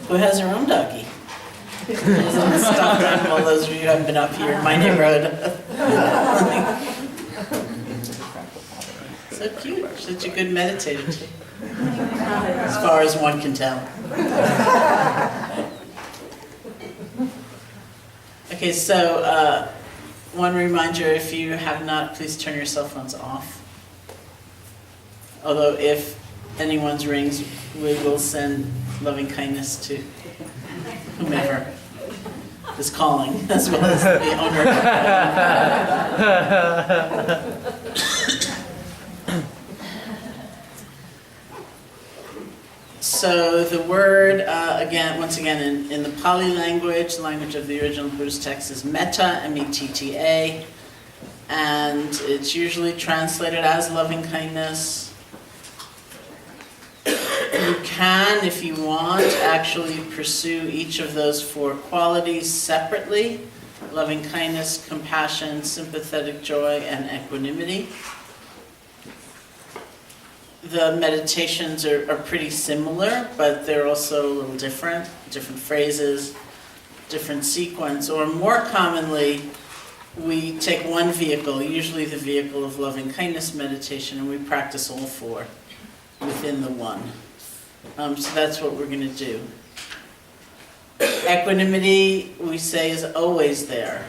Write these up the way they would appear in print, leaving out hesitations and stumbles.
who has her own doggy. Isn't stuffed animal, those of you who haven't been up here in my neighborhood. So cute, such a good meditator too. As far as one can tell. Okay, so one reminder, if you have not, please turn your cell phones off. Although if anyone's rings, we will send loving kindness to whomever is calling, as well as the owner. So the word, once again, in the Pali language, the language of the original Buddhist text is metta, M-E-T-T-A, and it's usually translated as loving kindness. You can, if you want, actually pursue each of those four qualities separately: loving kindness, compassion, sympathetic joy, and equanimity. The meditations are pretty similar, but they're also a little different phrases, different sequence, or more commonly, we take one vehicle, usually the vehicle of loving kindness meditation, and we practice all four within the one. So that's what we're going to do. Equanimity, we say, is always there,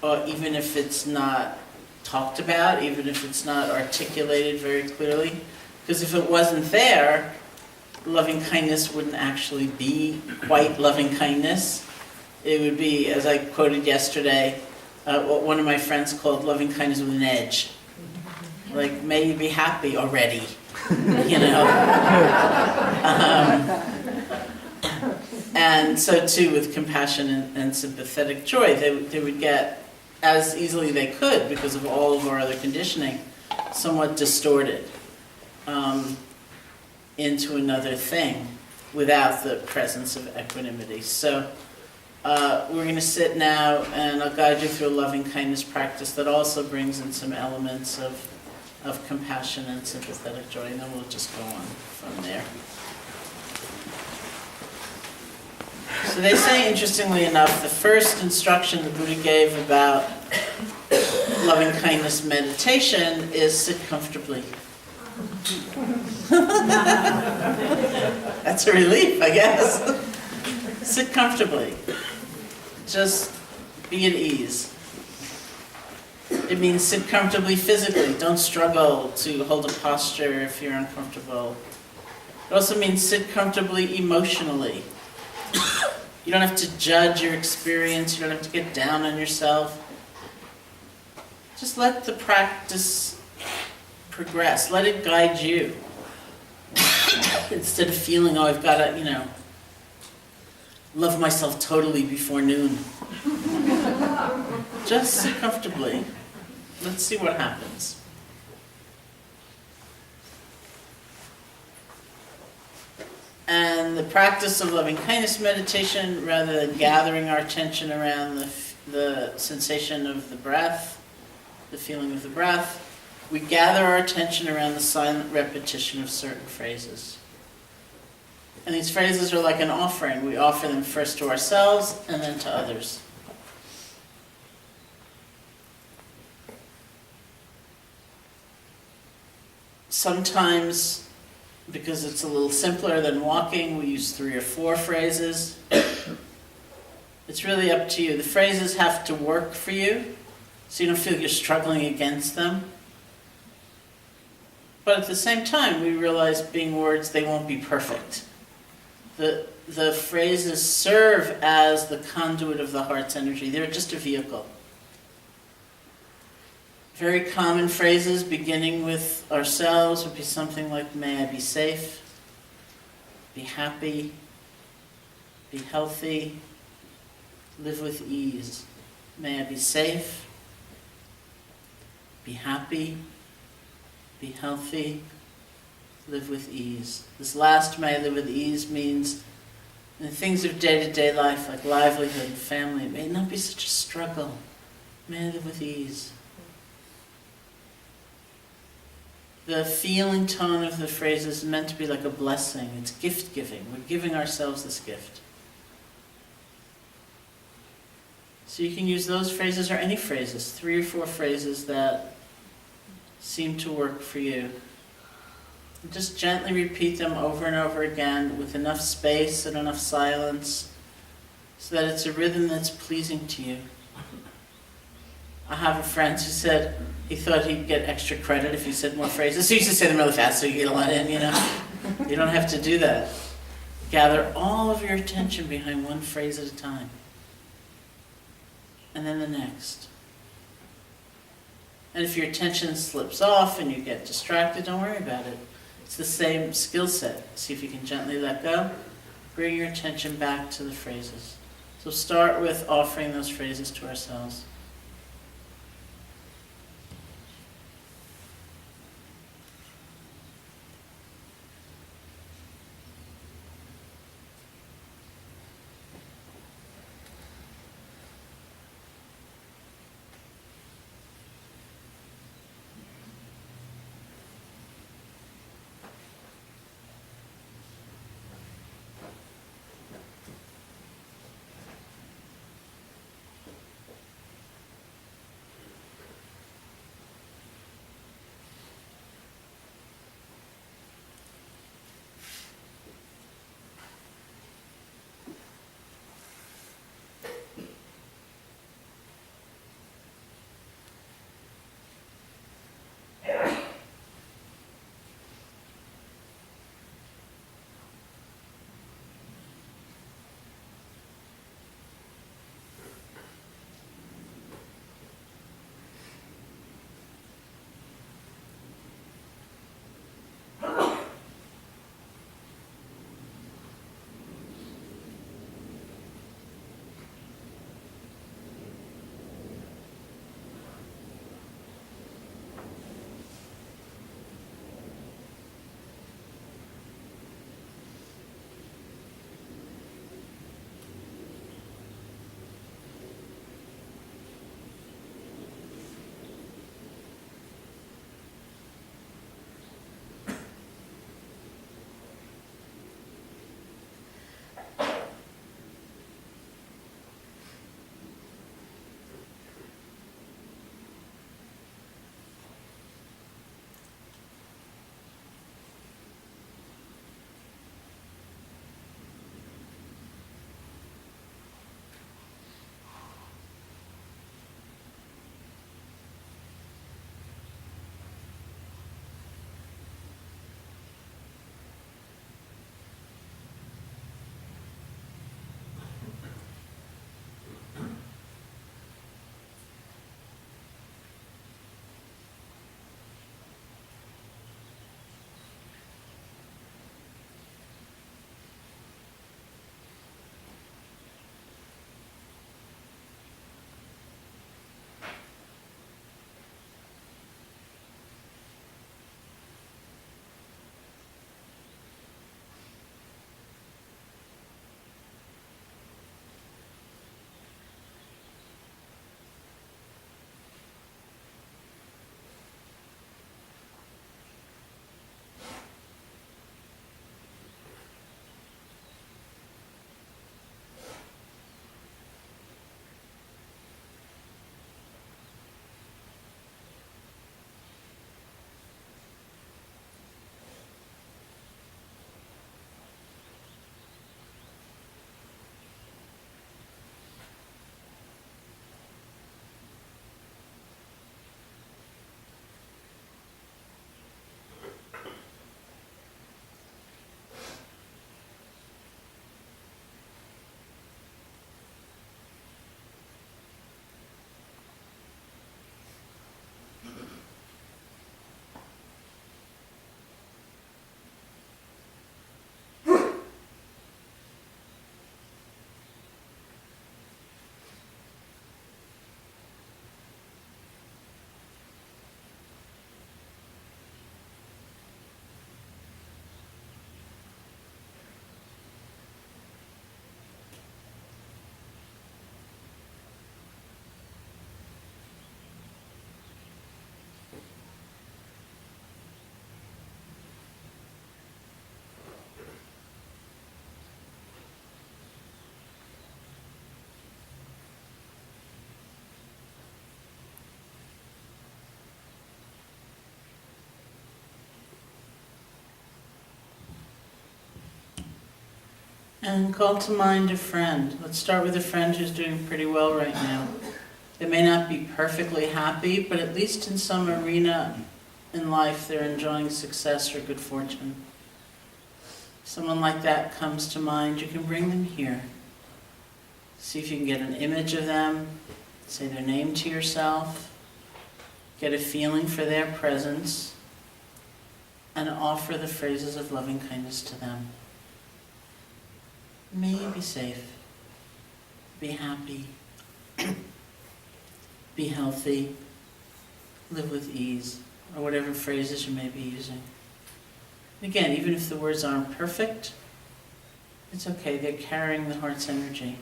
even if it's not talked about, even if it's not articulated very clearly. Because if it wasn't there, loving kindness wouldn't actually be quite loving kindness. It would be, as I quoted yesterday, what one of my friends called loving kindness with an edge. Like, may you be happy already, you know? And so too with compassion and sympathetic joy, they would get, as easily they could, because of all of our other conditioning, somewhat distorted into another thing without the presence of equanimity. So we're going to sit now, and I'll guide you through a loving kindness practice that also brings in some elements of compassion and sympathetic joy, and then we'll just go on from there. So they say, interestingly enough, the first instruction the Buddha gave about loving kindness meditation is sit comfortably. That's a relief, I guess. Sit comfortably. Just be at ease. It means sit comfortably physically. Don't struggle to hold a posture if you're uncomfortable. It also means sit comfortably emotionally. You don't have to judge your experience. You don't have to get down on yourself. Just let the practice progress. Let it guide you. Instead of feeling, oh, I've got to, love myself totally before noon. Just sit comfortably. Let's see what happens. And the practice of loving kindness meditation, rather than gathering our attention around the sensation of the breath, the feeling of the breath, we gather our attention around the silent repetition of certain phrases. And these phrases are like an offering. We offer them first to ourselves and then to others. Sometimes, because it's a little simpler than walking, we use 3 or 4 phrases. It's really up to you. The phrases have to work for you, so you don't feel you're struggling against them. But at the same time, we realize, being words, they won't be perfect. The phrases serve as the conduit of the heart's energy. They're just a vehicle. Very common phrases beginning with ourselves would be something like, may I be safe, be happy, be healthy, live with ease. May I be safe, be happy, be healthy, live with ease. This last, may I live with ease, means in the things of day-to-day life, like livelihood and family, it may not be such a struggle. May I live with ease. The feel and tone of the phrase is meant to be like a blessing. It's gift giving. We're giving ourselves this gift. So you can use those phrases or any phrases, 3 or 4 phrases that seem to work for you. And just gently repeat them over and over again with enough space and enough silence so that it's a rhythm that's pleasing to you. I have a friend who said he thought he'd get extra credit if he said more phrases. So he used to say them really fast so you get a lot in, you know. You don't have to do that. Gather all of your attention behind one phrase at a time. And then the next. And if your attention slips off and you get distracted, don't worry about it. It's the same skill set. See if you can gently let go. Bring your attention back to the phrases. So start with offering those phrases to ourselves. And call to mind a friend. Let's start with a friend who's doing pretty well right now. They may not be perfectly happy, but at least in some arena in life they're enjoying success or good fortune. If someone like that comes to mind, you can bring them here. See if you can get an image of them, say their name to yourself, get a feeling for their presence, and offer the phrases of loving kindness to them. May you be safe, be happy, be healthy, live with ease, or whatever phrases you may be using. Again, even if the words aren't perfect, it's okay, they're carrying the heart's energy.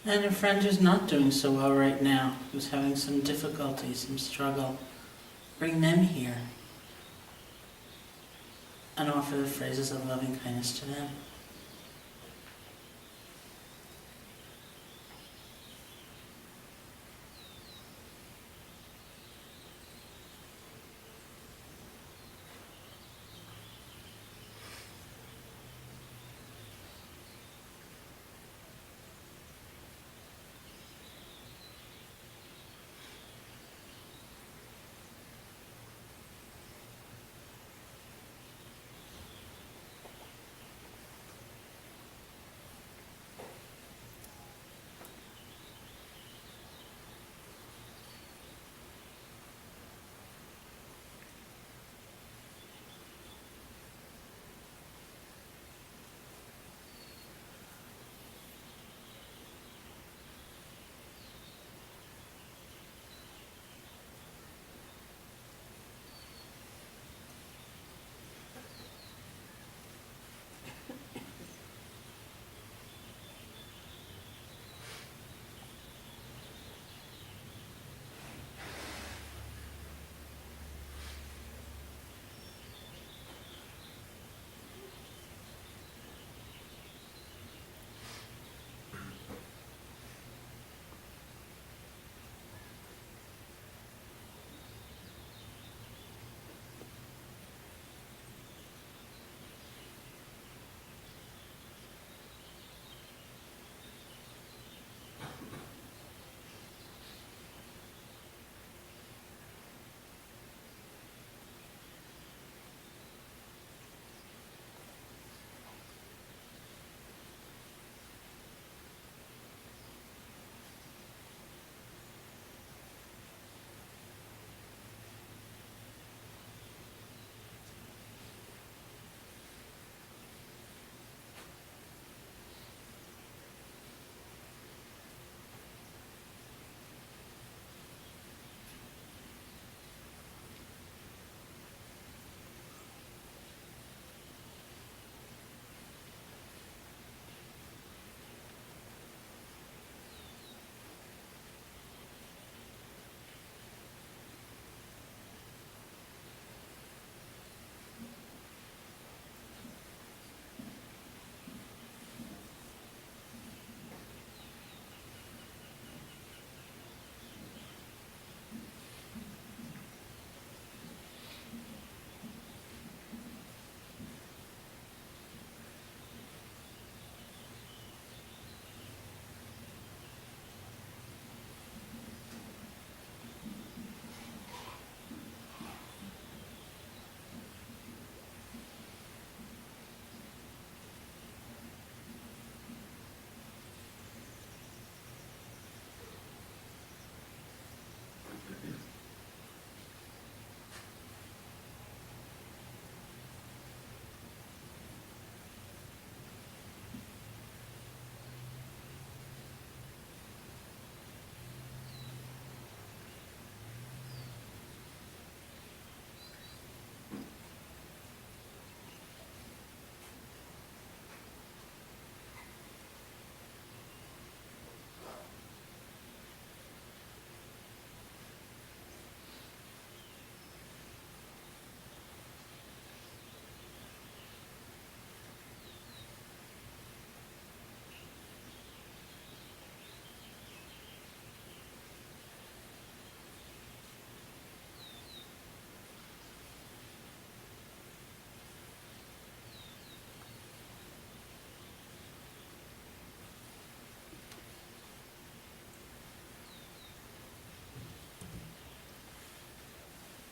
And a friend who's not doing so well right now, who's having some difficulty, some struggle, bring them here and offer the phrases of loving kindness to them.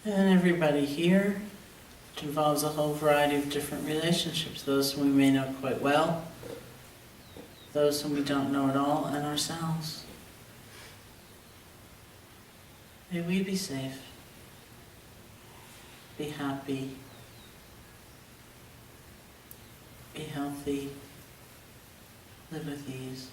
And everybody here, it involves a whole variety of different relationships, those whom we may know quite well, those whom we don't know at all, and ourselves. May we be safe, be happy, be healthy, live with ease.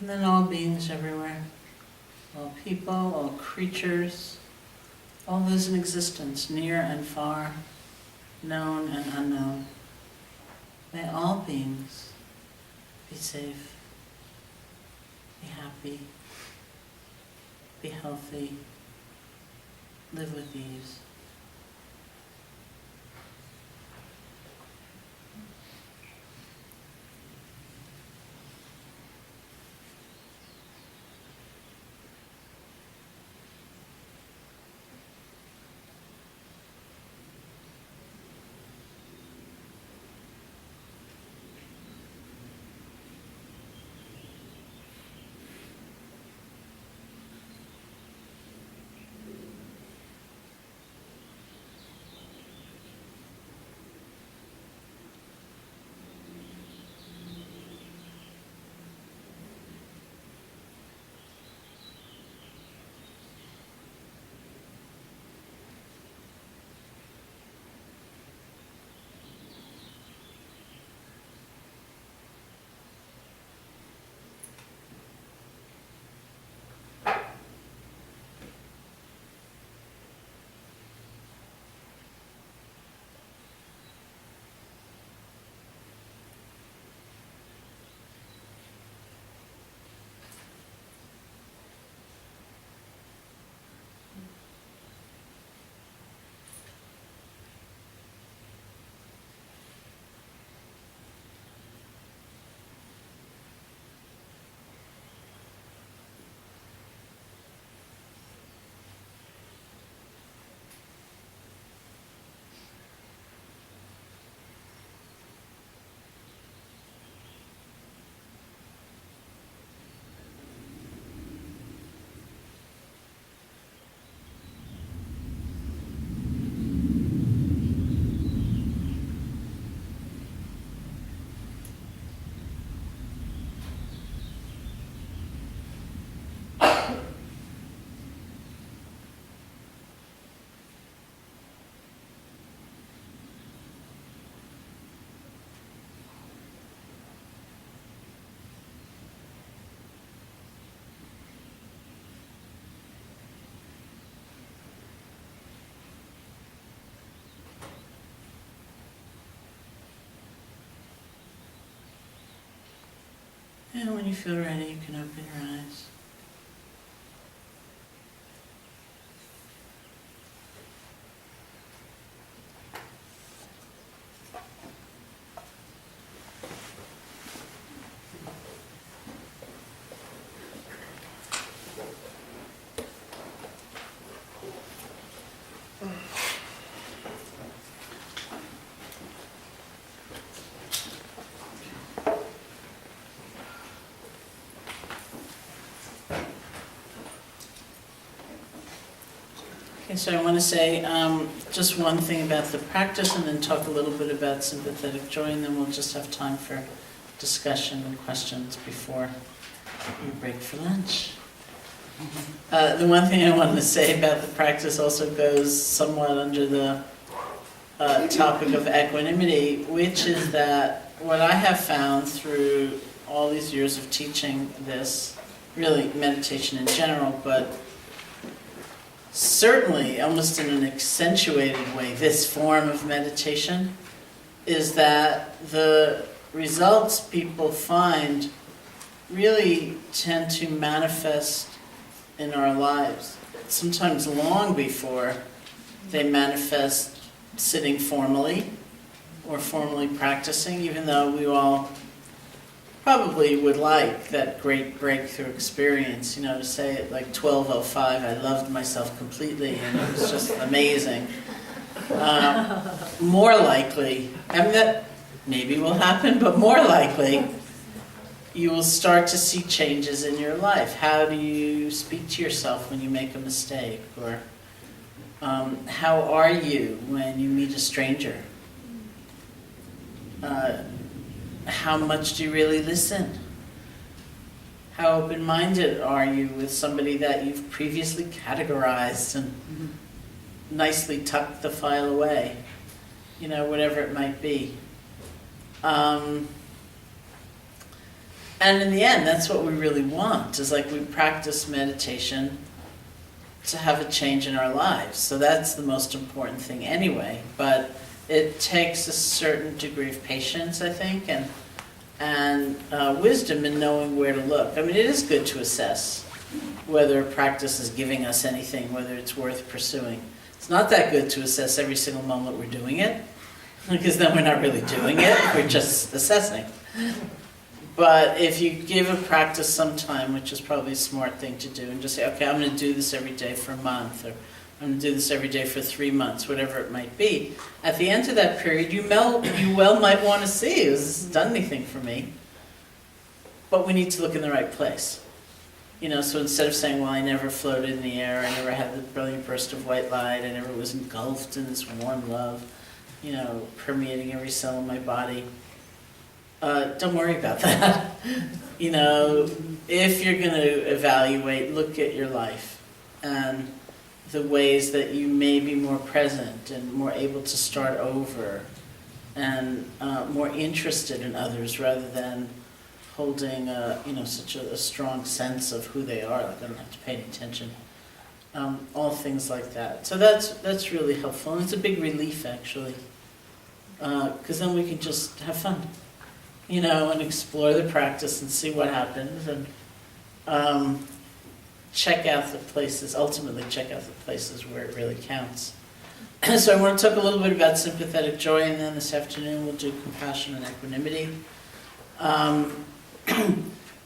And then all beings everywhere, all people, all creatures, all those in existence, near and far, known and unknown. May all beings be safe, be happy, be healthy, live with ease. And when you feel ready, you can open your eyes. Okay, so I want to say just one thing about the practice and then talk a little bit about sympathetic joy, and then we'll just have time for discussion and questions before we break for lunch. The one thing I wanted to say about the practice also goes somewhat under the topic of equanimity, which is that what I have found through all these years of teaching this, really meditation in general, but certainly almost in an accentuated way, this form of meditation, is that the results people find really tend to manifest in our lives, sometimes long before they manifest sitting formally or formally practicing, even though we all probably would like that great breakthrough experience, to say at like 12:05, I loved myself completely and it was just amazing. More likely, that maybe will happen, but more likely, you will start to see changes in your life. How do you speak to yourself when you make a mistake? Or how are you when you meet a stranger? How much do you really listen? How open-minded are you with somebody that you've previously categorized and nicely tucked the file away? Whatever it might be. And And in the end, that's what we really want, is like we practice meditation to have a change in our lives. So that's the most important thing anyway. But it takes a certain degree of patience, I think, and wisdom in knowing where to look. I mean, it is good to assess whether a practice is giving us anything, whether it's worth pursuing. It's not that good to assess every single moment we're doing it, because then we're not really doing it, we're just assessing. But if you give a practice some time, which is probably a smart thing to do, and just say, okay, I'm going to do this every day for a month, or I'm going to do this every day for 3 months, whatever it might be. At the end of that period, you well might want to see, has this done anything for me? But we need to look in the right place. You know, so instead of saying, well, I never floated in the air, I never had the brilliant burst of white light, I never was engulfed in this warm love, you know, permeating every cell in my body. Don't worry about that. You know, if you're going to evaluate, look at your life and the ways that you may be more present and more able to start over and more interested in others rather than holding such a strong sense of who they are, like I don't have to pay any attention. All things like that. So that's really helpful, and it's a big relief actually, because then we can just have fun, you know, and explore the practice and see what happens, and check out the places, ultimately check out the places where it really counts. So I want to talk a little bit about sympathetic joy, and then this afternoon we'll do compassion and equanimity.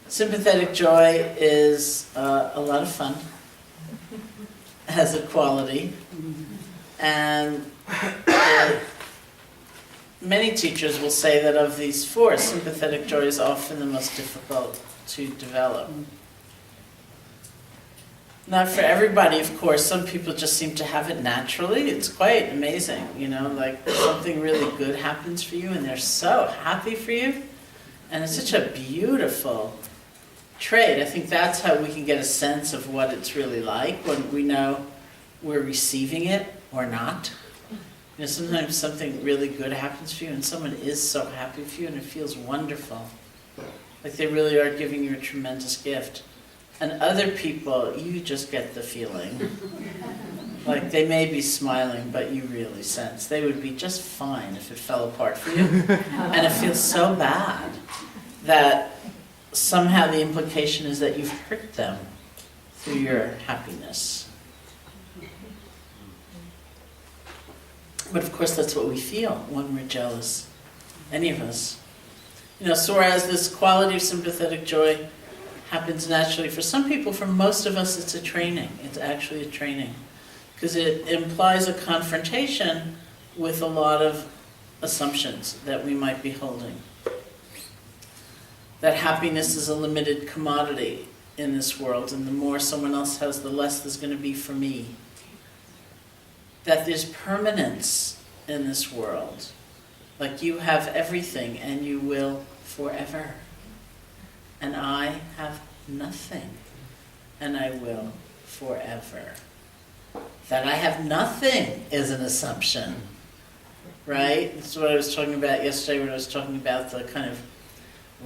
Sympathetic joy is a lot of fun, has a quality, and many teachers will say that of these four, sympathetic joy is often the most difficult to develop. Not for everybody, of course. Some people just seem to have it naturally. It's quite amazing, you know, like something really good happens for you and they're so happy for you. And it's such a beautiful trait. I think that's how we can get a sense of what it's really like when we know we're receiving it or not. You know, sometimes something really good happens for you and someone is so happy for you and it feels wonderful. Like they really are giving you a tremendous gift. And other people, you just get the feeling. Like they may be smiling, but you really sense they would be just fine if it fell apart for you. And it feels so bad that somehow the implication is that you've hurt them through your happiness. But of course that's what we feel when we're jealous, any of us. You know, so whereas this quality of sympathetic joy happens naturally for some people, for most of us it's a training. It's actually a training. Because it implies a confrontation with a lot of assumptions that we might be holding. That happiness is a limited commodity in this world, and the more someone else has, the less there's going to be for me. That there's permanence in this world. Like you have everything and you will forever. And I have nothing and I will forever. That I have nothing is an assumption, right? That's what I was talking about yesterday when I was talking about the kind of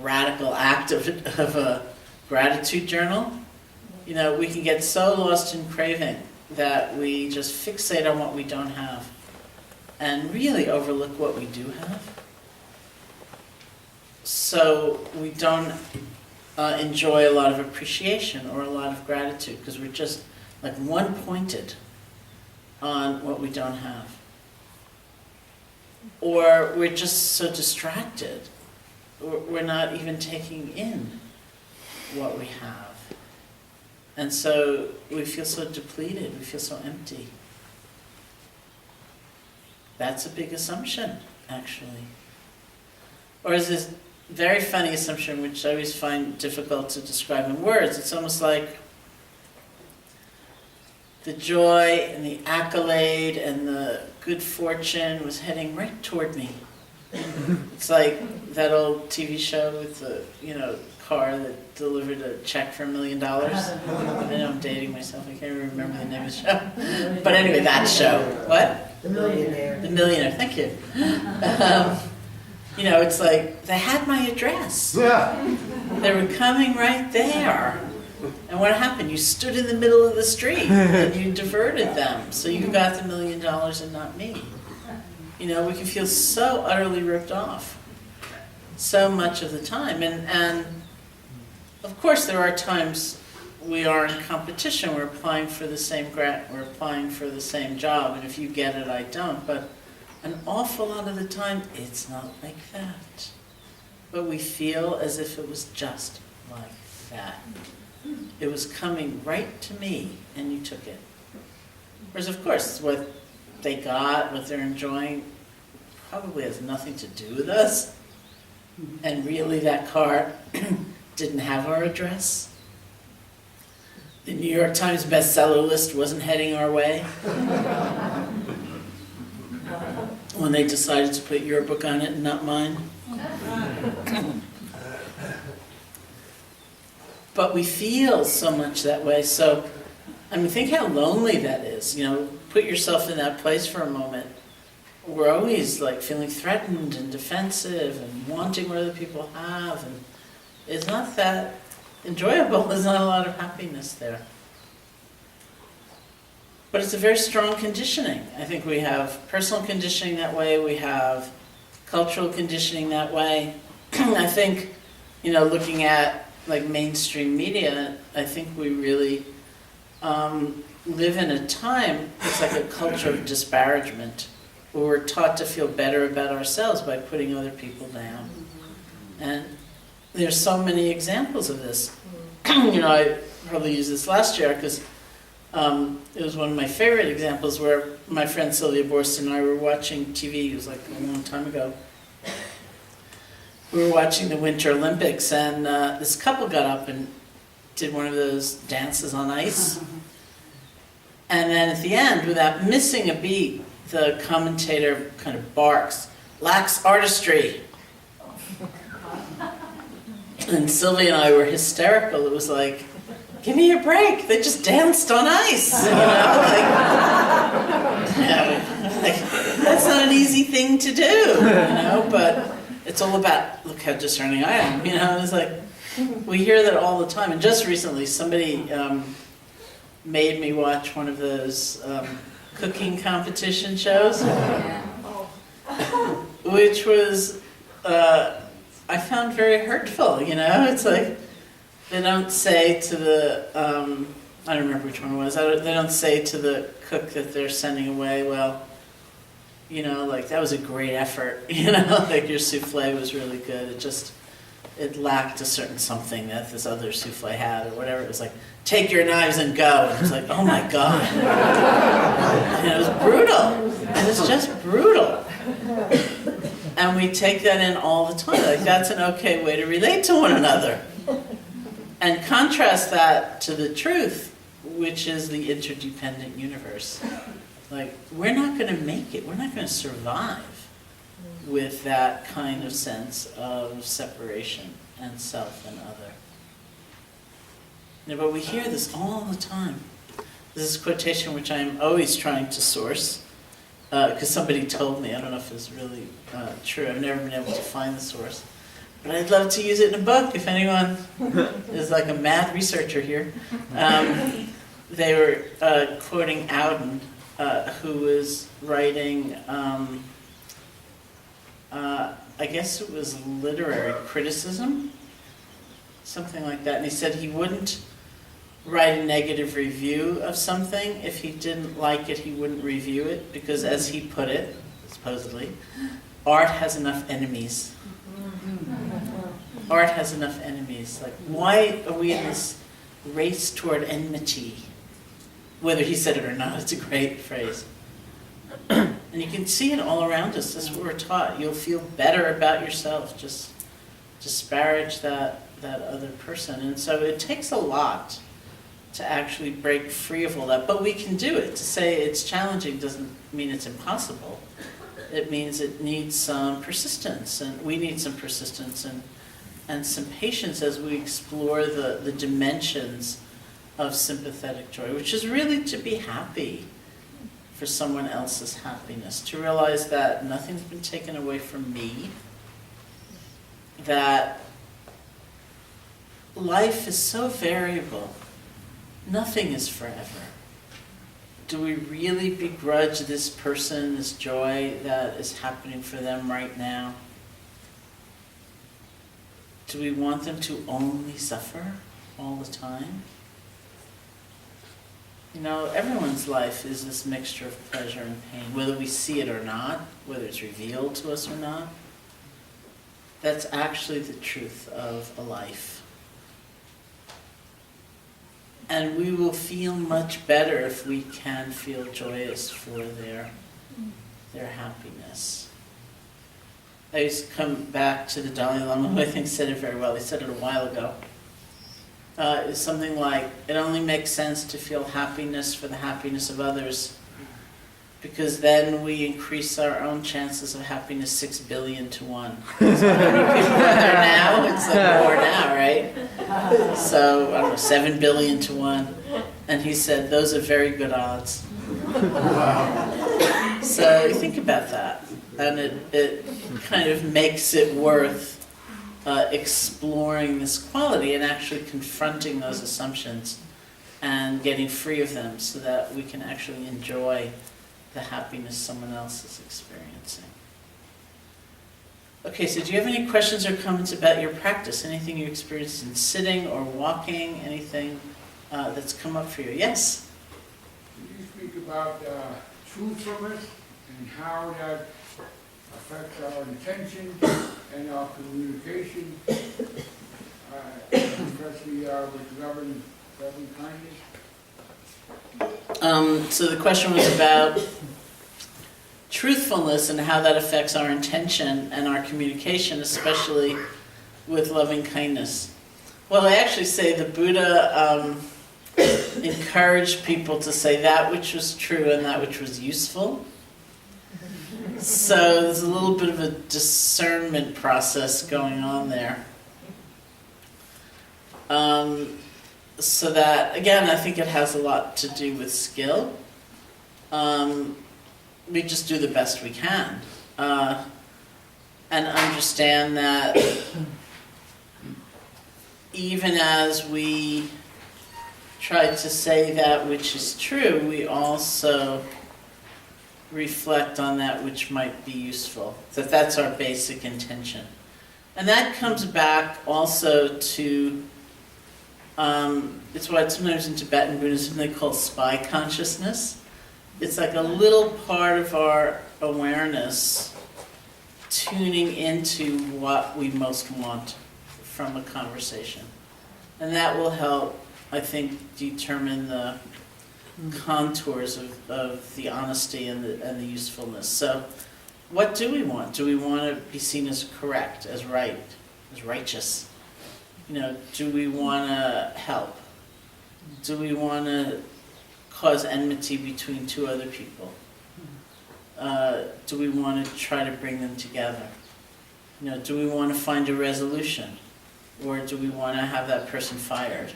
radical act of a gratitude journal. You know, we can get so lost in craving that we just fixate on what we don't have and really overlook what we do have. So we don't enjoy a lot of appreciation or a lot of gratitude because we're just like one-pointed on what we don't have. Or we're just so distracted, we're not even taking in what we have. And so we feel so depleted, we feel so empty. That's a big assumption, actually. Or is this very funny assumption, which I always find difficult to describe in words. It's almost like the joy and the accolade and the good fortune was heading right toward me. It's like that old TV show with the, car that delivered a check for $1 million. I know I'm dating myself. I can't even remember the name of the show. But anyway, that show. What? The Millionaire. The Millionaire. Thank you. You know, it's like, they had my address. Yeah. They were coming right there. And what happened? You stood in the middle of the street and you diverted them. So you got the $1 million and not me. You know, we can feel so utterly ripped off so much of the time. And of course, there are times we are in competition. We're applying for the same grant, we're applying for the same job, and if you get it, I don't. But an awful lot of the time, it's not like that. But we feel as if it was just like that. It was coming right to me, and you took it. Whereas, of course, what they got, what they're enjoying, probably has nothing to do with us. And really, that car didn't have our address. The New York Times bestseller list wasn't heading our way. When they decided to put your book on it and not mine. But we feel so much that way. So, I mean, think how lonely that is. You know, put yourself in that place for a moment. We're always like feeling threatened and defensive and wanting what other people have. And it's not that enjoyable. There's not a lot of happiness there. But it's a very strong conditioning. I think we have personal conditioning that way. We have cultural conditioning that way. I think, you know, looking at like mainstream media, I think we really live in a time, it's like a culture of disparagement, where we're taught to feel better about ourselves by putting other people down. And there's so many examples of this. You know, I probably used this last year because it was one of my favorite examples where my friend Sylvia Borston and I were watching TV. It was like a long time ago. We were watching the Winter Olympics, and this couple got up and did one of those dances on ice. And then at the end, without missing a beat, the commentator kind of barks, "Lacks artistry." And Sylvia and I were hysterical. It was like, give me a break. They just danced on ice. You know, like that's not an easy thing to do, you know, but it's all about, look how discerning I am, you know. It's like, we hear that all the time. And just recently, somebody made me watch one of those cooking competition shows, which was, I found very hurtful, you know. It's like, they don't say to the, I don't remember which one it was, they don't say to the cook that they're sending away, well, you know, like, that was a great effort, you know, like, your souffle was really good, it lacked a certain something that this other souffle had, or whatever. It was like, take your knives and go. And it was like, oh my God. And it was brutal. It was just brutal. And we take that in all the time. Like, that's an okay way to relate to one another. And contrast that to the truth, which is the interdependent universe. Like, we're not going to make it. We're not going to survive with that kind of sense of separation and self and other. You know, but we hear this all the time. This is a quotation which I'm always trying to source, because somebody told me. I don't know if it's really true. I've never been able to find the source. But I'd love to use it in a book if anyone is like a mad researcher here. They were quoting Auden, who was writing, I guess it was literary criticism, something like that. And he said he wouldn't write a negative review of something. If he didn't like it, he wouldn't review it, because as he put it, supposedly, art has enough enemies. Art has enough enemies. Like, why are we in this race toward enmity? Whether he said it or not, it's a great phrase. And you can see it all around us. That's what we're taught. You'll feel better about yourself. Just disparage that other person. And so it takes a lot to actually break free of all that. But we can do it. To say it's challenging doesn't mean it's impossible. It means it needs some persistence. And we need some persistence and some patience as we explore the dimensions of sympathetic joy, which is really to be happy for someone else's happiness, to realize that nothing's been taken away from me, that life is so variable. Nothing is forever. Do we really begrudge this person this joy that is happening for them right now? Do we want them to only suffer all the time? You know, everyone's life is this mixture of pleasure and pain, whether we see it or not, whether it's revealed to us or not. That's actually the truth of a life. And we will feel much better if we can feel joyous for their happipiness. I used to come back to the Dalai Lama, who I think said it very well. He said it a while ago. It's something like, it only makes sense to feel happiness for the happiness of others, because then we increase our own chances of happiness 6 billion to 1. So how many people are there now? It's like more now, right? So, I don't know, 7 billion to 1. And he said, those are very good odds. So think about that. And it kind of makes it worth exploring this quality and actually confronting those assumptions and getting free of them so that we can actually enjoy the happiness someone else is experiencing. Okay, so do you have any questions or comments about your practice? Anything you experienced in sitting or walking? Anything that's come up for you? Yes? Can you speak about truthfulness and how that affects our intention and our communication, especially with loving kindness? So the question was about truthfulness and how that affects our intention and our communication, especially with loving kindness. Well, I actually say the Buddha encouraged people to say that which was true and that which was useful. So there's a little bit of a discernment process going on there. So that, again, I think it has a lot to do with skill. We just do the best we can. And understand that even as we try to say that which is true, we also reflect on that which might be useful. That's our basic intention. And that comes back also to, it's what sometimes in Tibetan Buddhism they call spy consciousness. It's like a little part of our awareness tuning into what we most want from a conversation. And that will help, I think, determine the contours of the honesty and the usefulness. So what do we want? Do we want to be seen as correct, as right, as righteous? You know, do we want to help? Do we want to cause enmity between two other people? Do we want to try to bring them together? You know, do we want to find a resolution? Or do we want to have that person fired?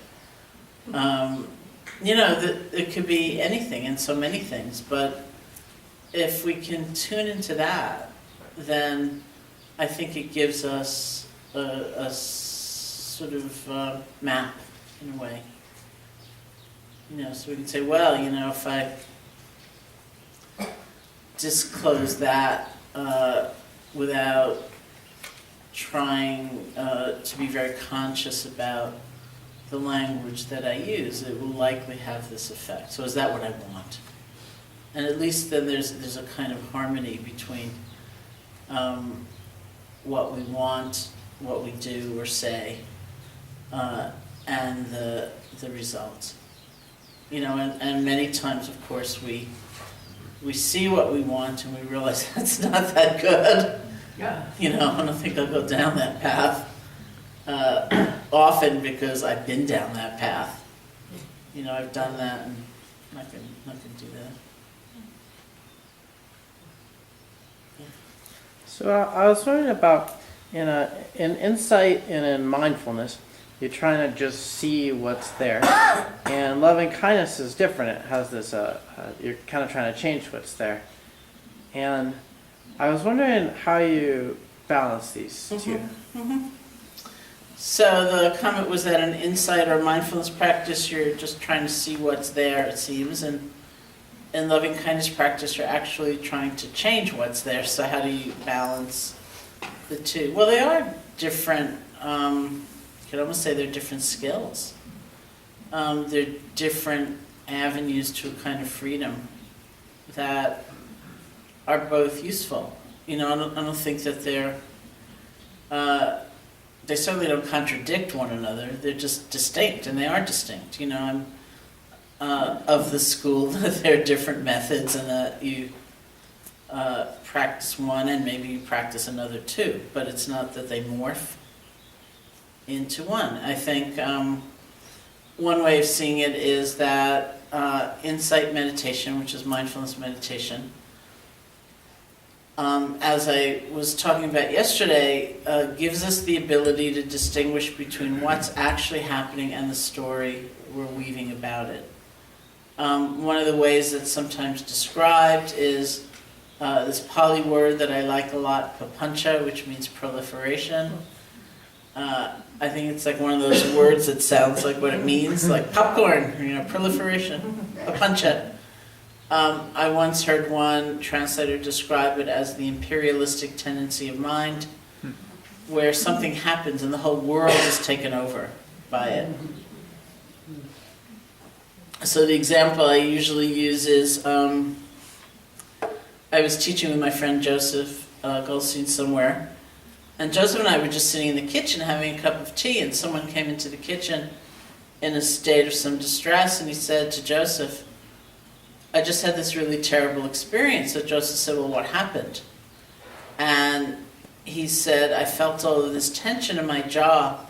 You know, it could be anything and so many things, but if we can tune into that, then I think it gives us a sort of map, in a way. You know, so we can say, well, you know, if I disclose that without trying to be very conscious about the language that I use, it will likely have this effect. So is that what I want? And at least then there's a kind of harmony between what we want, what we do or say, and the result. You know, and many times, of course, we see what we want and we realize that's not that good. Yeah. You know, I don't think I'll go down that path. Often because I've been down that path. You know, I've done that and I can do that. Yeah. So I was wondering about in insight and in mindfulness, you're trying to just see what's there, and loving kindness is different. It has this you're kind of trying to change what's there, and I was wondering how you balance these two. So the comment was that an insight or mindfulness practice, you're just trying to see what's there, it seems, and in loving kindness practice, you're actually trying to change what's there. So how do you balance the two? Well, they are different. You could almost say they're different skills. They're different avenues to a kind of freedom that are both useful. You know, I don't think that they certainly don't contradict one another. They're just distinct, and they are distinct. You know, I'm of the school that there are different methods, and that you practice one and maybe you practice another too, but it's not that they morph into one. I think one way of seeing it is that insight meditation, which is mindfulness meditation, as I was talking about yesterday, gives us the ability to distinguish between what's actually happening and the story we're weaving about it. One of the ways that's sometimes described is this Pali word that I like a lot, papancha, which means proliferation. I think it's like one of those words that sounds like what it means, like popcorn, you know, proliferation, papancha. I once heard one translator describe it as the imperialistic tendency of mind, where something happens and the whole world is taken over by it. So the example I usually use is, I was teaching with my friend Joseph Goldstein somewhere, and Joseph and I were just sitting in the kitchen having a cup of tea, and someone came into the kitchen in a state of some distress, and he said to Joseph, I just had this really terrible experience. So Joseph said, well, what happened? And he said, I felt all of this tension in my jaw,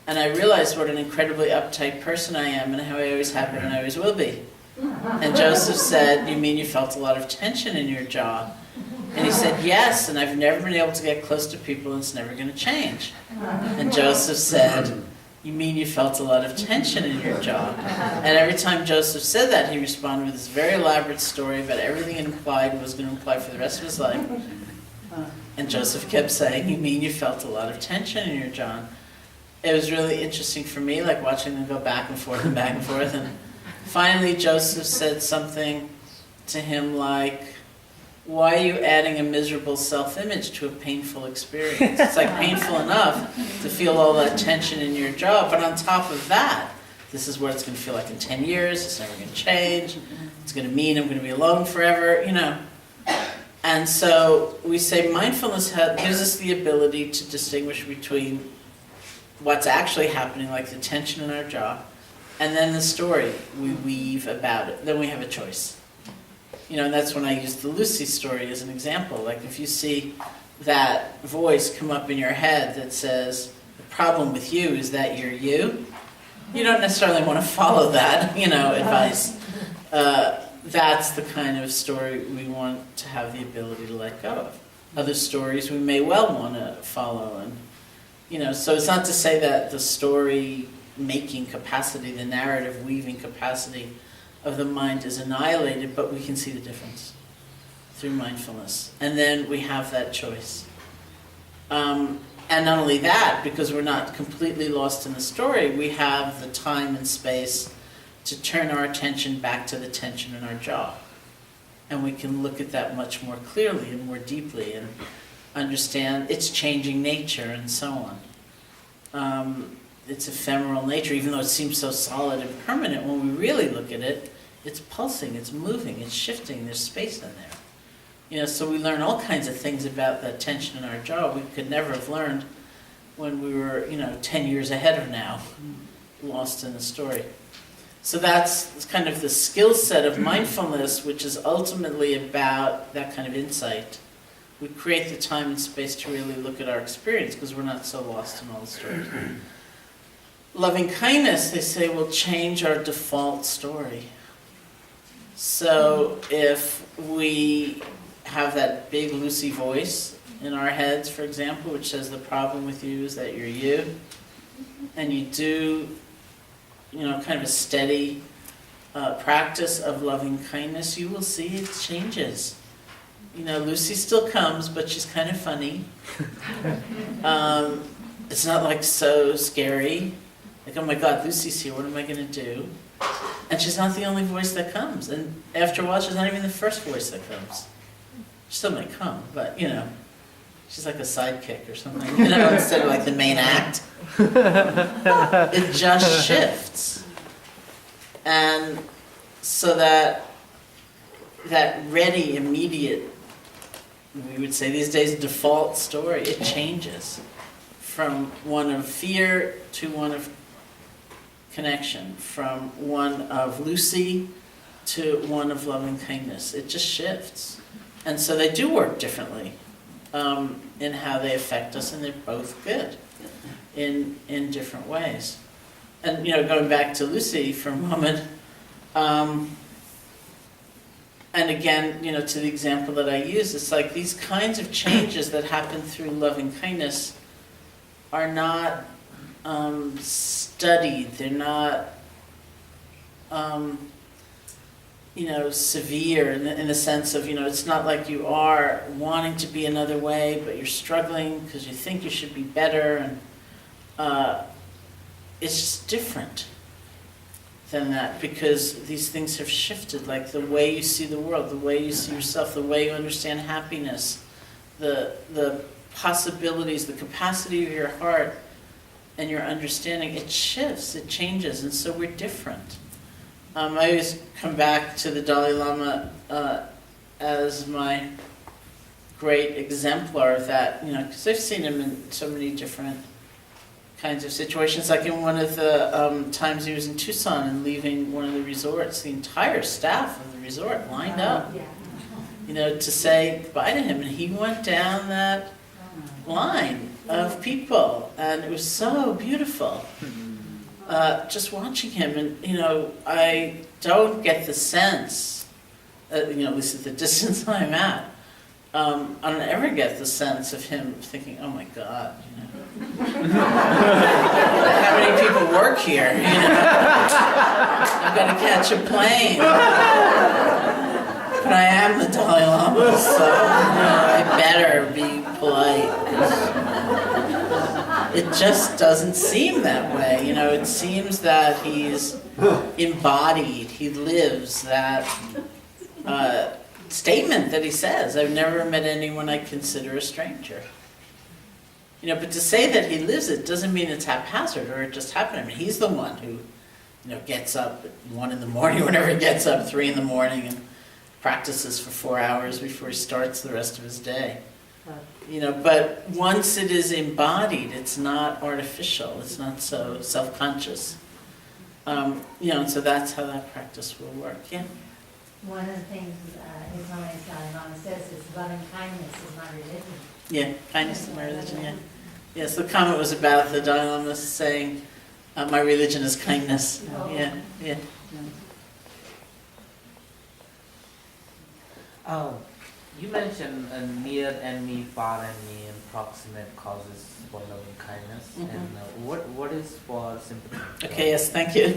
and I realized what an incredibly uptight person I am, and how I always have been and I always will be. And Joseph said, you mean you felt a lot of tension in your jaw? And he said, yes, and I've never been able to get close to people, and it's never going to change. And Joseph said, you mean you felt a lot of tension in your jaw? And every time Joseph said that, he responded with this very elaborate story about everything it implied and was going to imply for the rest of his life. And Joseph kept saying, you mean you felt a lot of tension in your jaw? It was really interesting for me, like watching them go back and forth and back and forth. And finally, Joseph said something to him like, why are you adding a miserable self-image to a painful experience? It's like painful enough to feel all that tension in your jaw, but on top of that, this is what it's going to feel like in 10 years, it's never going to change, it's going to mean I'm going to be alone forever, you know. And so we say mindfulness gives us the ability to distinguish between what's actually happening, like the tension in our jaw, and then the story we weave about it. Then we have a choice. You know, and that's when I use the Lucy story as an example. Like if you see that voice come up in your head that says, the problem with you is that you're you, you don't necessarily want to follow that, you know, advice. That's the kind of story we want to have the ability to let go of. Other stories we may well want to follow. And, you know, so it's not to say that the story making capacity, the narrative weaving capacity of the mind is annihilated, but we can see the difference through mindfulness. And then we have that choice. And not only that, because we're not completely lost in the story, we have the time and space to turn our attention back to the tension in our jaw. And we can look at that much more clearly and more deeply and understand its changing nature and so on. Its ephemeral nature, even though it seems so solid and permanent, when we really look at it, it's pulsing, it's moving, it's shifting, there's space in there. You know, so we learn all kinds of things about that tension in our jaw we could never have learned when we were, you know, 10 years ahead of now, lost in the story. So that's kind of the skill set of mindfulness, which is ultimately about that kind of insight. We create the time and space to really look at our experience because we're not so lost in all the stories. Loving kindness, they say, will change our default story. So if we have that big Lucy voice in our heads, for example, which says the problem with you is that you're you, and you do, you know, kind of a steady practice of loving kindness, you will see it changes. Lucy still comes, but she's kind of funny. It's not like so scary. Like, oh my God, Lucy's here, what am I going to do? And she's not the only voice that comes. And after a while, she's not even the first voice that comes. She still might come, but, she's like a sidekick or something, instead of like the main act. It just shifts. And so that ready, immediate, we would say these days, default story, it changes from one of fear to one of connection, from one of Lucy to one of loving kindness. It just shifts. And so they do work differently in how they affect us, and they're both good in different ways. And, going back to Lucy for a moment, and again, to the example that I use, it's like these kinds of changes that happen through loving kindness are not studied. They're not, severe in the sense of, it's not like you are wanting to be another way, but you're struggling because you think you should be better, and it's just different than that, because these things have shifted, like the way you see the world, the way you see yourself, the way you understand happiness, the possibilities, the capacity of your heart and your understanding, it shifts, it changes, and so we're different. I always come back to the Dalai Lama as my great exemplar of that, because I've seen him in so many different kinds of situations. Like in one of the times he was in Tucson and leaving one of the resorts, the entire staff of the resort lined up, to say goodbye to him, and he went down that line of people, and it was so beautiful. Just watching him, and I don't get the sense, at least at the distance I'm at, I don't ever get the sense of him thinking, "Oh my God, how many people work here? I've got to catch a plane." But I am the Dalai Lama, so I better be polite. It just doesn't seem that way. It seems that he's embodied, he lives that statement that he says, "I've never met anyone I consider a stranger." But to say that he lives it doesn't mean it's haphazard or it just happened. I mean, he's the one who, gets up at 1 in the morning, whenever he gets up, 3 in the morning, and practices for 4 hours before he starts the rest of his day. But once it is embodied, it's not artificial, it's not so self-conscious. And so that's how that practice will work, yeah? One of the things His Holiness Dalai Lama says is loving kindness is my religion. Yeah, kindness is my religion, yeah. Yes, the comment was about the Dalai Lama saying, my religion is kindness. Oh. Yeah. You mentioned a near enemy, far enemy, and proximate causes for loving kindness. Mm-hmm. And what is for sympathy? Okay, yes, thank you.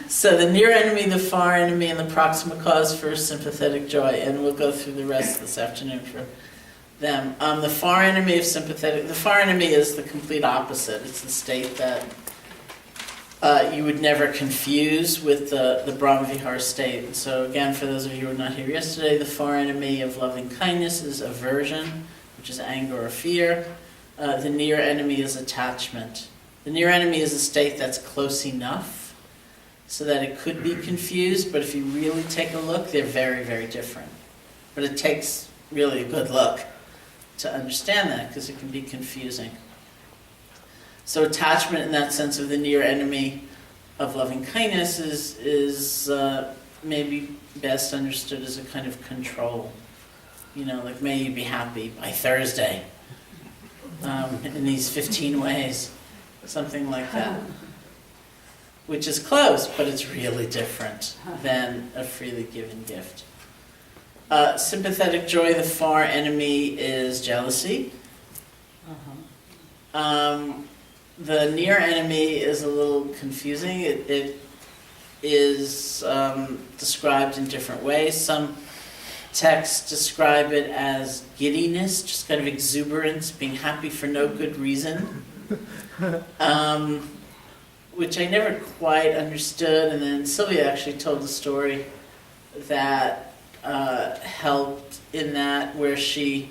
So the near enemy, the far enemy, and the proximate cause for sympathetic joy, and we'll go through the rest this afternoon for them. The far enemy of the far enemy is the complete opposite. It's the state that you would never confuse with the Brahmavihara state. And so again, for those of you who were not here yesterday, the far enemy of loving kindness is aversion, which is anger or fear. The near enemy is attachment. The near enemy is a state that's close enough so that it could be confused, but if you really take a look, they're very, very different. But it takes really a good look to understand that, because it can be confusing. So attachment, in that sense of the near enemy of loving kindness, is maybe best understood as a kind of control. Like, may you be happy by Thursday, in these 15 ways, something like that. Which is close, but it's really different than a freely given gift. Sympathetic joy, the far enemy is jealousy. The near enemy is a little confusing. It is described in different ways. Some texts describe it as giddiness, just kind of exuberance, being happy for no good reason, which I never quite understood. And then Sylvia actually told a story that helped in that, where she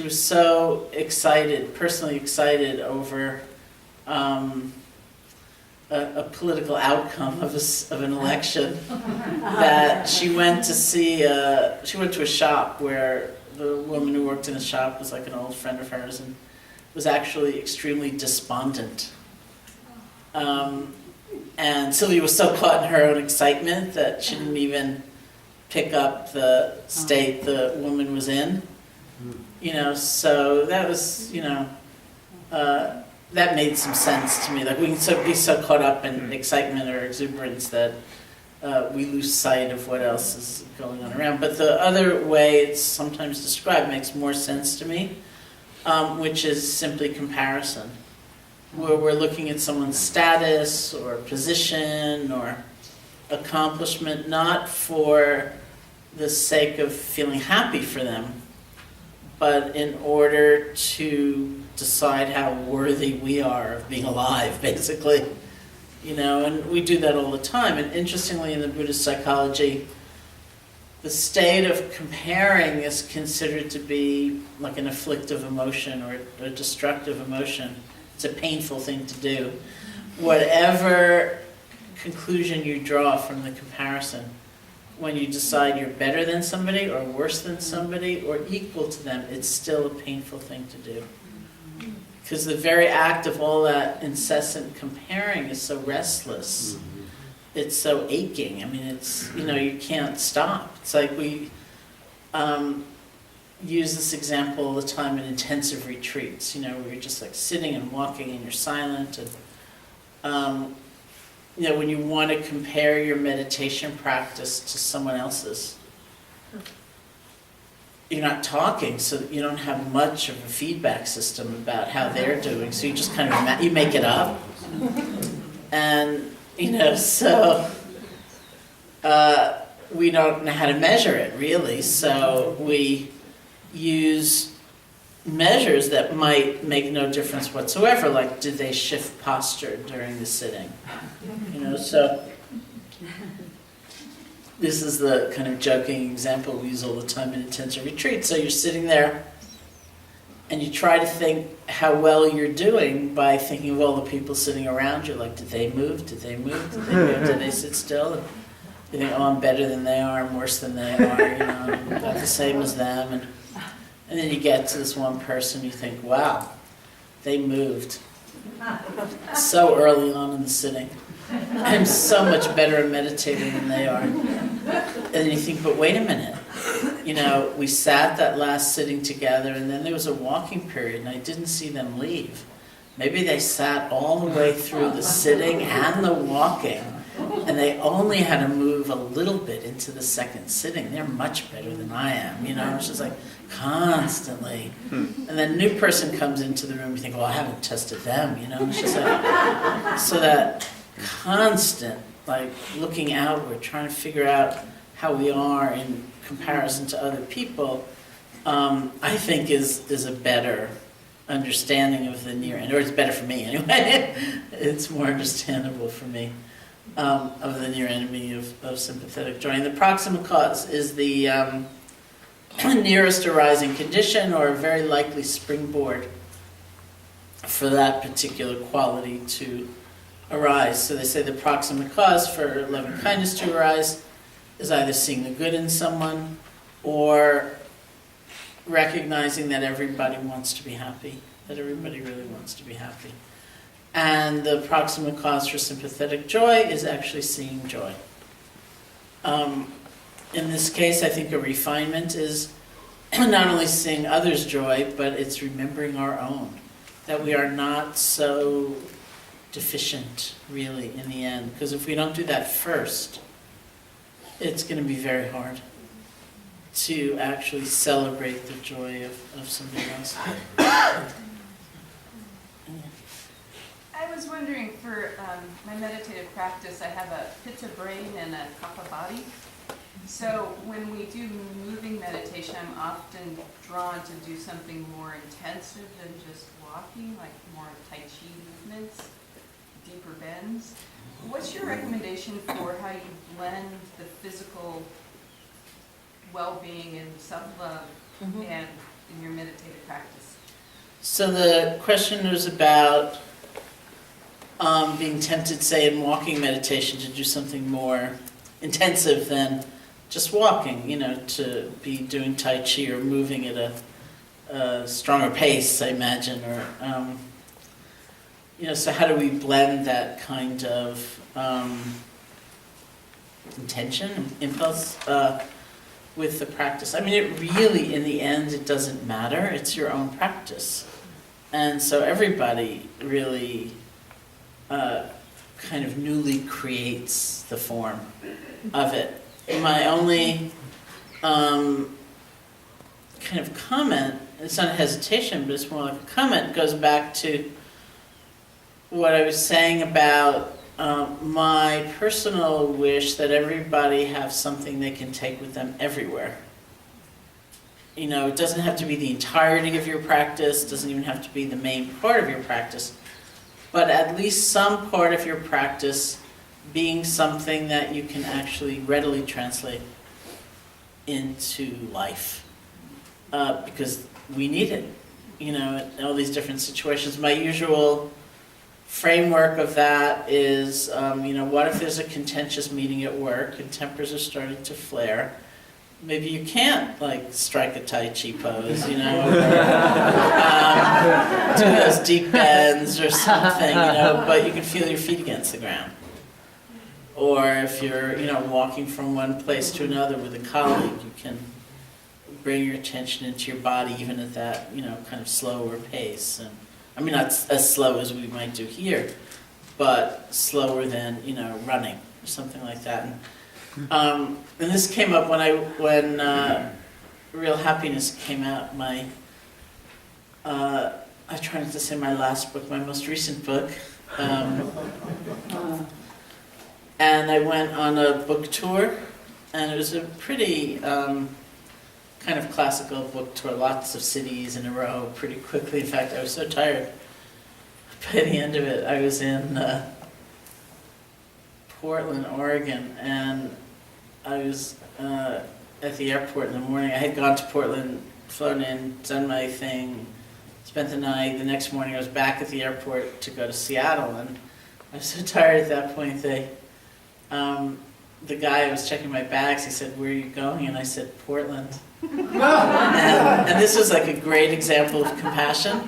was so excited, personally excited over a political outcome of an election, that she went to a shop where the woman who worked in the shop was like an old friend of hers, and was actually extremely despondent. And Sylvia was so caught in her own excitement that she didn't even pick up the state the woman was in. So that was, that made some sense to me. Like, we can be so caught up in excitement or exuberance that we lose sight of what else is going on around. But the other way it's sometimes described makes more sense to me, which is simply comparison, where we're looking at someone's status or position or accomplishment, not for the sake of feeling happy for them, but in order to decide how worthy we are of being alive, basically. And we do that all the time. And interestingly, in the Buddhist psychology, the state of comparing is considered to be like an afflictive emotion or a destructive emotion. It's a painful thing to do. Whatever conclusion you draw from the comparison, when you decide you're better than somebody or worse than somebody or equal to them, it's still a painful thing to do. Because the very act of all that incessant comparing is so restless. It's so aching. I mean, it's, you can't stop. It's like we use this example all the time in intensive retreats, where you're just like sitting and walking and you're silent. And, when you want to compare your meditation practice to someone else's, you're not talking, so you don't have much of a feedback system about how they're doing. So you just kind of, you make it up. And, so we don't know how to measure it, really. So we use measures that might make no difference whatsoever, like did they shift posture during the sitting? So this is the kind of joking example we use all the time in intensive retreat. So you're sitting there and you try to think how well you're doing by thinking of all the people sitting around you, like did they move? Did they move? Did they move? Did they sit still? And you think, oh, I'm better than they are, I'm worse than they are, I'm not the same as them. And then you get to this one person, you think, wow, they moved so early on in the sitting. I'm so much better at meditating than they are. And then you think, but wait a minute. We sat that last sitting together, and then there was a walking period, and I didn't see them leave. Maybe they sat all the way through the sitting and the walking, and they only had to move a little bit into the second sitting. They're much better than I am. It's just like constantly. And then a new person comes into the room, you think, well, I haven't tested them. It's just like, so that constant, like, looking outward, trying to figure out how we are in comparison to other people, I think is a better understanding of the near end, or it's better for me anyway. It's more understandable for me of the near enemy of sympathetic joy. And the proximate cause is the nearest arising condition, or a very likely springboard for that particular quality to arise. So they say the proximate cause for loving kindness to arise is either seeing the good in someone or recognizing that everybody wants to be happy, that everybody really wants to be happy. And the proximate cause for sympathetic joy is actually seeing joy. In this case, I think a refinement is not only seeing others' joy, but it's remembering our own, that we are not so deficient, really, in the end. Because if we don't do that first, it's going to be very hard to actually celebrate the joy of somebody else. I was wondering, for my meditative practice, I have a pitta brain and a kapha body. So when we do moving meditation, I'm often drawn to do something more intensive than just walking, like more Tai Chi movements, deeper bends. What's your recommendation for how you blend the physical well-being and self-love and in your meditative practice? So the question was about being tempted, say, in walking meditation to do something more intensive than just walking, to be doing Tai Chi or moving at a stronger pace, I imagine, or, so how do we blend that kind of intention, impulse, with the practice? I mean, it really, in the end, it doesn't matter. It's your own practice. And so everybody really kind of newly creates the form of it. My only kind of comment, it's not a hesitation, but it's more like a comment, goes back to what I was saying about my personal wish that everybody have something they can take with them everywhere. It doesn't have to be the entirety of your practice, doesn't even have to be the main part of your practice, but at least some part of your practice being something that you can actually readily translate into life. Because we need it, in all these different situations. My usual framework of that is, what if there's a contentious meeting at work and tempers are starting to flare? Maybe you can't, strike a Tai Chi pose, or do those deep bends or something, but you can feel your feet against the ground. Or if you're, walking from one place to another with a colleague, you can bring your attention into your body even at that, kind of slower pace. And I mean, not as slow as we might do here, but slower than, running or something like that. And this came up when Real Happiness came out. I tried to say my last book, my most recent book. And I went on a book tour, and it was a pretty kind of classical book tour, lots of cities in a row pretty quickly. In fact, I was so tired by the end of it. I was in Portland, Oregon, and I was at the airport in the morning. I had gone to Portland, flown in, done my thing, spent the night. The next morning I was back at the airport to go to Seattle, and I was so tired at that point. The guy, I was checking my bags, he said, "Where are you going?" And I said, "Portland." and this was like a great example of compassion.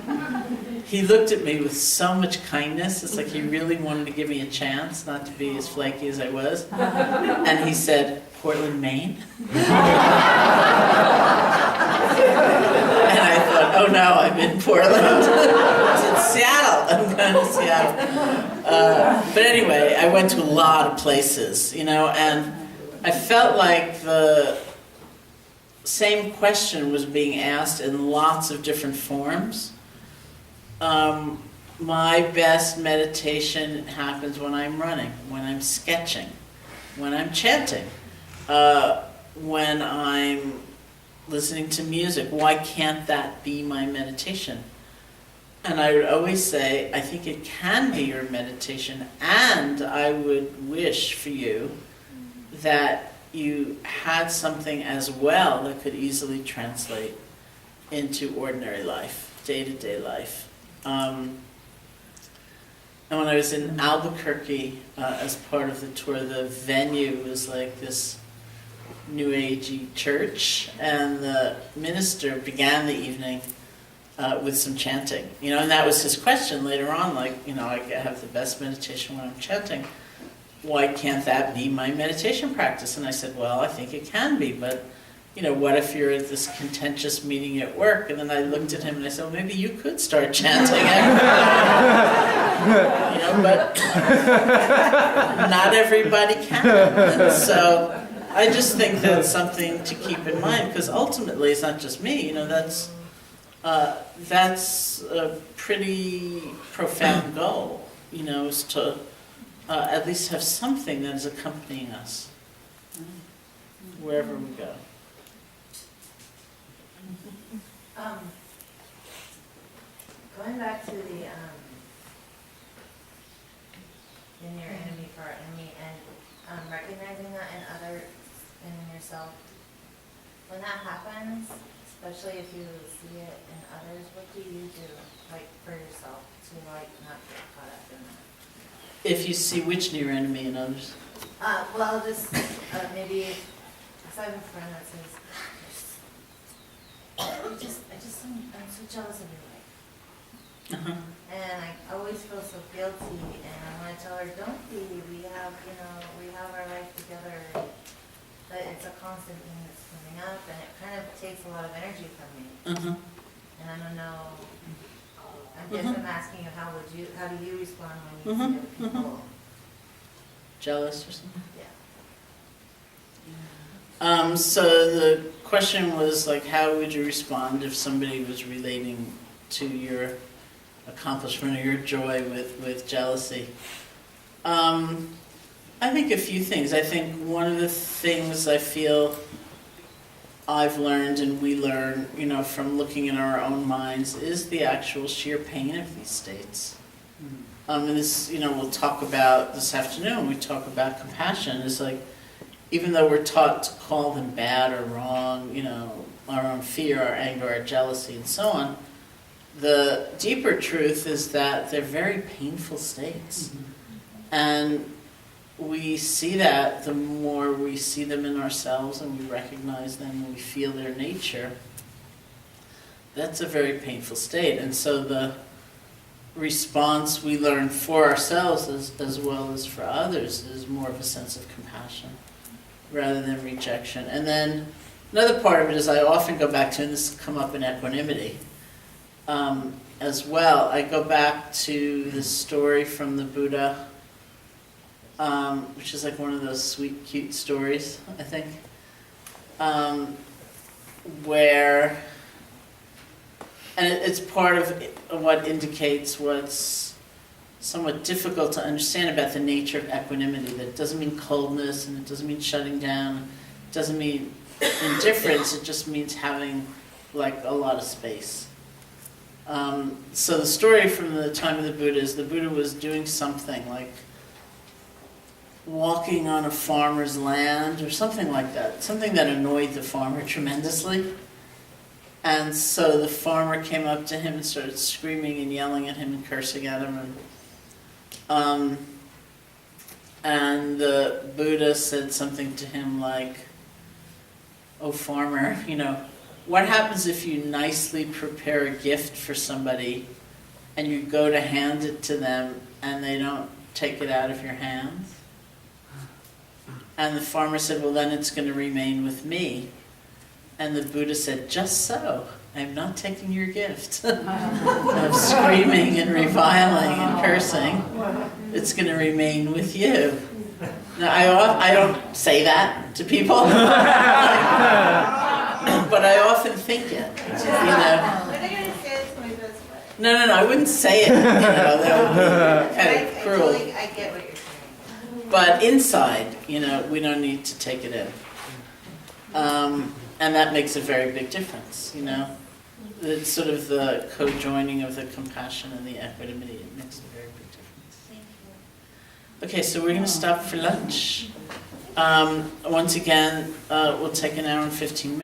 He looked at me with so much kindness. It's like he really wanted to give me a chance not to be as flaky as I was. And he said, "Portland, Maine?" And I thought, oh no, I'm in Portland. It's in Seattle. I'm going to Seattle. But anyway, I went to a lot of places, and I felt like the same question was being asked in lots of different forms. My best meditation happens when I'm running, when I'm sketching, when I'm chanting, when I'm listening to music. Why can't that be my meditation? And I would always say, I think it can be your meditation, and I would wish for you that you had something as well that could easily translate into ordinary life, day-to-day life. And when I was in Albuquerque as part of the tour, the venue was like this New Agey church, and the minister began the evening with some chanting, and that was his question later on, I have the best meditation when I'm chanting. Why can't that be my meditation practice? And I said, well, I think it can be, but what if you're at this contentious meeting at work? And then I looked at him and I said, well, maybe you could start chanting. But not everybody can. And so I just think that's something to keep in mind, because ultimately it's not just me. That's a pretty profound goal. Is to at least have something that is accompanying us. wherever we go. Going back to the in your enemy for our enemy and recognizing that in others and in yourself. When that happens, especially if you see it in others, what do you do, like for yourself, to like not get caught up in that? If you see which near enemy in others. Well, just maybe, because I have a friend that says, I'm so jealous of your life. Uh-huh. And I always feel so guilty, and I want to tell her, don't be, we have our life together, but it's a constant thing that's coming up, and it kind of takes a lot of energy from me. Uh-huh. And I don't know, I guess I'm asking you, how do you respond when you see other people? Jealous or something? Yeah. So the question was like, how would you respond if somebody was relating to your accomplishment or your joy with jealousy? I think a few things. I think one of the things I feel I've learned and we learn, from looking in our own minds is the actual sheer pain of these states. And this, we'll talk about this afternoon, we talk about compassion. It's like, even though we're taught to call them bad or wrong, our own fear, our anger, our jealousy, and so on, the deeper truth is that they're very painful states. And we see that the more we see them in ourselves and we recognize them and we feel their nature, that's a very painful state. And so the response we learn for ourselves as well as for others is more of a sense of compassion rather than rejection. And then another part of it is I often go back to, and this has come up in equanimity as well, I go back to the story from the Buddha, which is like one of those sweet, cute stories, I think, where, and it's part of what indicates what's somewhat difficult to understand about the nature of equanimity. That it doesn't mean coldness, and it doesn't mean shutting down, it doesn't mean indifference, it just means having like a lot of space. So the story from the time of the Buddha is the Buddha was doing something like walking on a farmer's land or something like that, something that annoyed the farmer tremendously. And so the farmer came up to him and started screaming and yelling at him and cursing at him. And the Buddha said something to him like, "Oh, farmer, what happens if you nicely prepare a gift for somebody and you go to hand it to them and they don't take it out of your hands?" And the farmer said, "Well, then it's going to remain with me." And the Buddha said, "Just so. I'm not taking your gift of screaming and reviling and cursing. It's going to remain with you." Now, I don't say that to people, but I often think it. Are they going to say it to my best friend? No, I wouldn't say it. That would be kind of cruel. I get what you're saying. But inside, we don't need to take it in. And that makes a very big difference, It's sort of the co-joining of the compassion and the equanimity. It makes a very big difference. Thank you. Okay, so we're going to stop for lunch. Once again, we'll take an hour and 15 minutes.